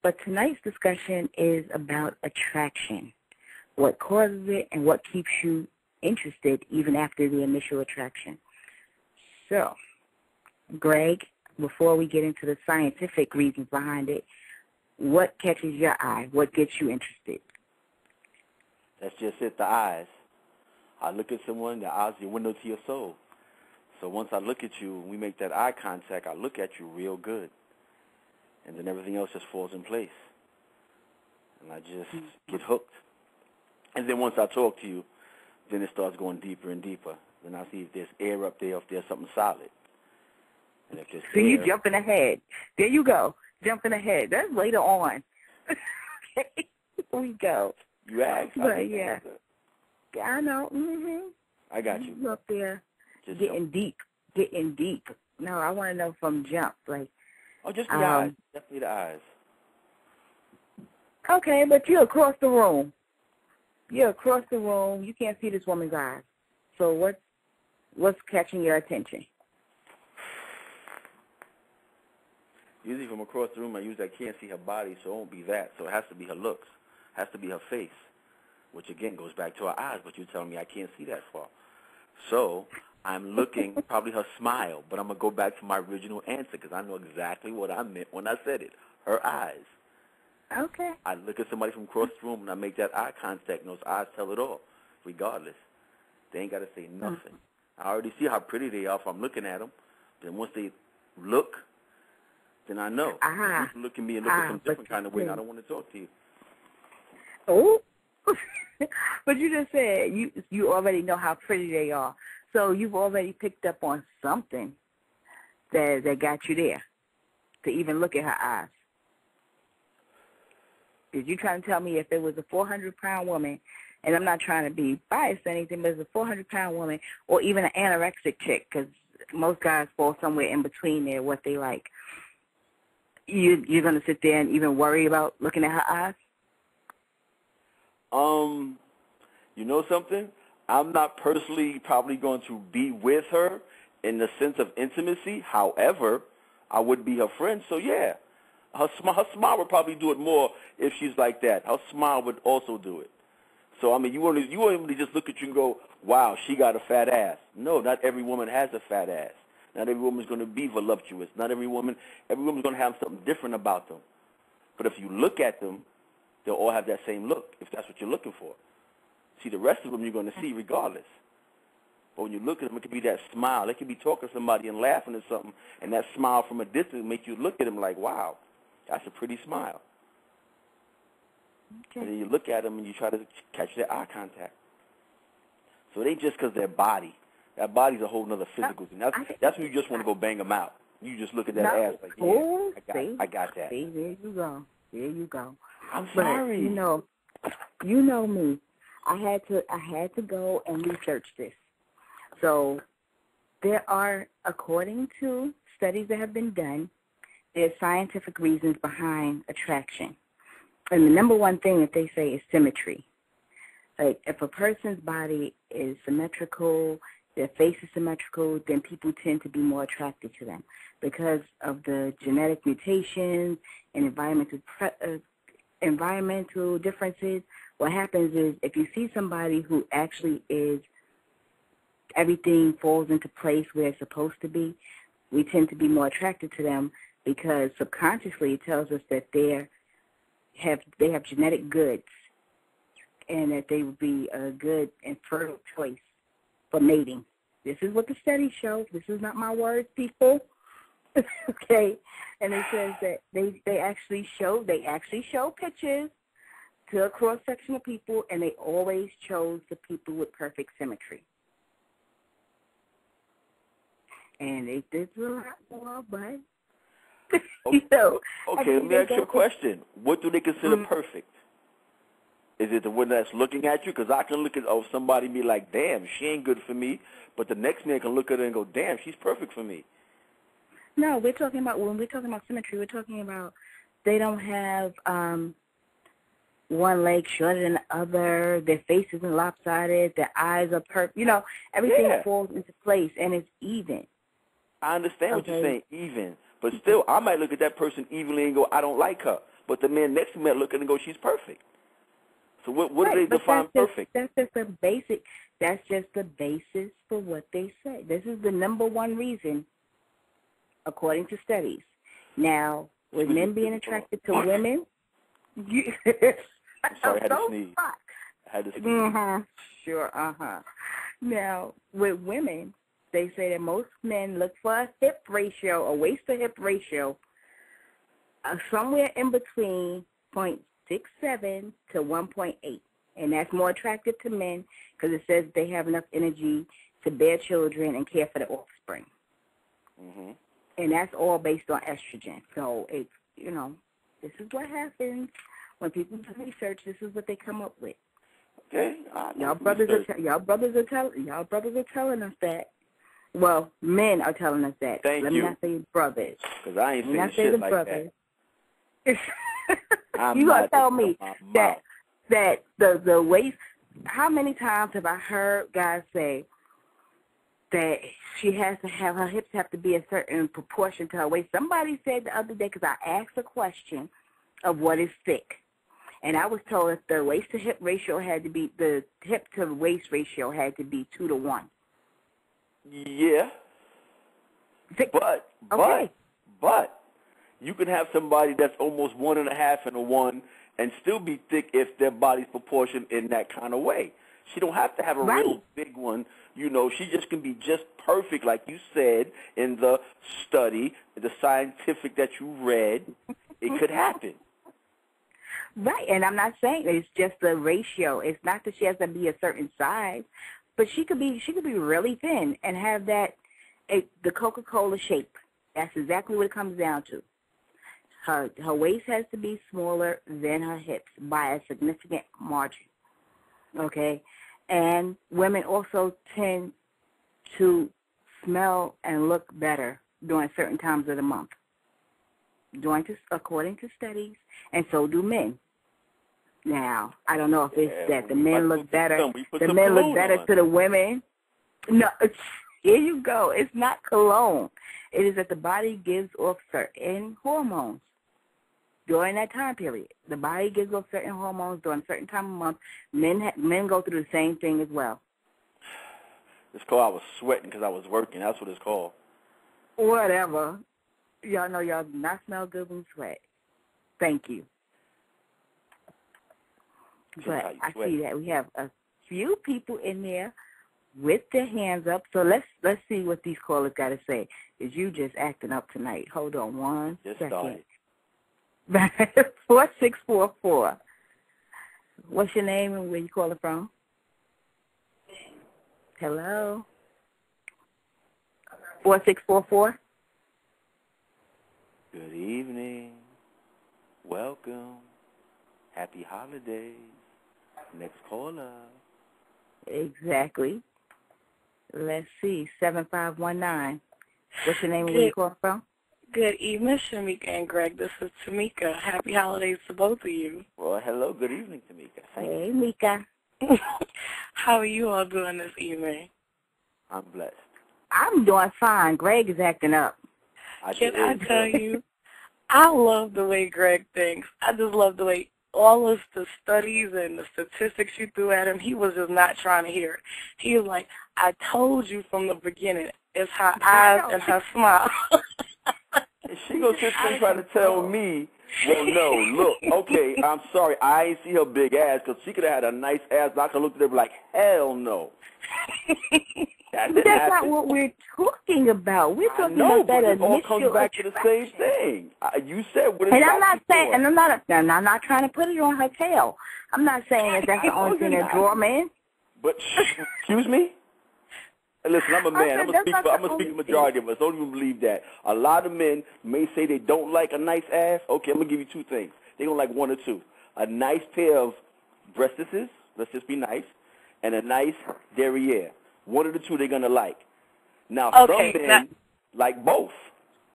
But tonight's discussion is about attraction, what causes it and what keeps you interested even after the initial attraction. So, Greg, before we get into the scientific reasons behind it, what catches your eye? What gets you interested? That's just it, the eyes. I look at someone, the eyes are the window to your soul. So once I look at you, we make that eye contact, I look at you real good. And then everything else just falls in place. And I just get hooked. And then once I talk to you, then it starts going deeper and deeper. Then I see if there's air up there, if there's something solid. And if there's so air, you jumping ahead. There you go, jumping ahead. That's later on. Okay, here we go. You asked. But yeah, I know. I got you. You up there Just getting deep. No, I want to know from jump, like. Oh, just the eyes. Definitely the eyes. Okay, but you're across the room. You can't see this woman's eyes. So what's catching your attention? Usually from across the room, I can't see her body, so it won't be that. So it has to be her looks. It has to be her face, which, again, goes back to her eyes, but you're telling me I can't see that far. So I'm looking, probably her smile, but I'm going to go back to my original answer because I know exactly what I meant when I said it, her eyes. Okay. I look at somebody from across the room, and I make that eye contact, and those eyes tell it all, regardless. They ain't got to say nothing. I already see how pretty they are if I'm looking at them. Then once they look, then I know. You can look at me and look at some different kind of way, and I don't want to talk to you. Oh, but you just said you already know how pretty they are. So you've already picked up on something that got you there to even look at her eyes. Is you trying to tell me if there was a 400-pound woman, and I'm not trying to be biased or anything, but it's a 400-pound woman or even an anorexic chick, because most guys fall somewhere in between there, what they like. You're going to sit there and even worry about looking at her eyes? You know something? I'm not personally probably going to be with her in the sense of intimacy. However, I would be her friend, so yeah. Her smile would probably do it more if she's like that. Her smile would also do it. So, I mean, you won't really just look at you and go, wow, she got a fat ass. No, not every woman has a fat ass. Not every woman's going to be voluptuous. Not every woman's going to have something different about them. But if you look at them, they'll all have that same look, if that's what you're looking for. See, the rest of them you're going to see regardless. But when you look at them, it could be that smile. They could be talking to somebody and laughing at something, and that smile from a distance makes you look at them like, wow, that's a pretty smile. Okay. And then you look at them and you try to catch their eye contact. So it ain't just because their body. That body's a whole other physical thing. That's when you just want to go bang them out. You just look at that ass like, yeah, I got that. See, there you go. I'm sorry. But, you know me. I had to go and research this. So there are, according to studies that have been done, there's scientific reasons behind attraction. And the number one thing that they say is symmetry. Like, if a person's body is symmetrical, their face is symmetrical, then people tend to be more attracted to them because of the genetic mutations and environmental differences. What happens is if you see somebody who actually is, everything falls into place where it's supposed to be, we tend to be more attracted to them because subconsciously it tells us that they have genetic goods and that they would be a good and fertile choice for mating. This is what the studies show. This is not my words, people. Okay, and it says that they actually show pictures to a cross section of people, and they always chose the people with perfect symmetry. And they did a lot more, but okay, let me ask you a question. What do they consider perfect? Is it the one that's looking at you? Because I can look at somebody and be like, damn, she ain't good for me. But the next man can look at her and go, damn, she's perfect for me. No, when we're talking about symmetry, we're talking about they don't have one leg shorter than the other, their face isn't lopsided, their eyes are perfect. Everything falls into place, and it's even. I understand what you're saying, even. But still, I might look at that person evenly and go, I don't like her. but the man next to me look and go, she's perfect. So what do they but define perfect? That's just the basis for what they say. This is the number one reason, according to studies. Now, with men being attracted to women, I'm sorry, I had to sneeze. Sure, Now, with women, they say that most men look for a hip ratio, a waist to hip ratio, somewhere in between 0.67 to 1.8. And that's more attractive to men because it says they have enough energy to bear children and care for the offspring. Mm-hmm. And that's all based on estrogen. So, it's, this is what happens when people do research. This is what they come up with. Okay. Y'all brothers are telling us that. Well, men are telling us that. Thank Let you. me not say brothers. Because I ain't saying shit like brothers. that. You gonna tell me that the waist? How many times have I heard guys say that she has to have her hips have to be a certain proportion to her waist? Somebody said the other day, because I asked a question of what is thick, and I was told that the waist to hip ratio had to be, the hip to waist ratio had to be 2 to 1. Yeah. Thick. But you can have somebody that's almost 1.5 and a 1 and still be thick if their body's proportioned in that kind of way. She don't have to have a real big one. She just can be just perfect, like you said in the study, the scientific that you read. It could happen. Right, and I'm not saying it's just the ratio. It's not that she has to be a certain size, but she could be really thin and have the Coca-Cola shape. That's exactly what it comes down to. Her waist has to be smaller than her hips by a significant margin. Okay? And women also tend to smell and look better during certain times of the month, according to studies, and so do men. Now, I don't know if it's that the men look better. The men look better to the women. No, here you go. It's not cologne. It is that the body gives off certain hormones during that time period. The body gives off certain hormones during a certain time of month. Men go through the same thing as well. It's called I was sweating because I was working. That's what it's called. Whatever. Y'all know y'all do not smell good when you sweat. Thank you. But I see that we have a few people in there with their hands up. So let's see what these callers got to say. Is you just acting up tonight? Hold on one second. 4644. What's your name and where you calling from? Hello? 4644. Good evening. Welcome. Happy holidays. Next caller. Exactly. Let's see. 7519. What's your name and where you calling from? Good evening, Shamika and Greg. This is Tamika. Happy holidays to both of you. Well, hello. Good evening, Tamika. Hey, Mika. How are you all doing this evening? I'm blessed. I'm doing fine. Greg is acting up. Can I tell you, I love the way Greg thinks. I just love the way all of the studies and the statistics you threw at him, he was just not trying to hear it. He was like, I told you from the beginning, it's her eyes and her smile. She gonna sit there and try to tell me, well, no, look, okay, I'm sorry, I ain't see her big ass, because she could have had a nice ass, but I could look at her and be like, hell no. That's not what we're talking about. We're talking about that initial. It all comes back to the same thing. You said what it's. And I'm not saying, and I'm not trying to put it on her tail. I'm not saying that that's the only thing that draw men. But excuse me. Listen, I'm a man. I'm gonna speak for the majority of us. Don't even believe that. A lot of men may say they don't like a nice ass. Okay, I'm gonna give you two things. They don't like one or two. A nice pair of breastises. Let's just be nice, and a nice derriere. One of the two they're going to like. Now, some men like both.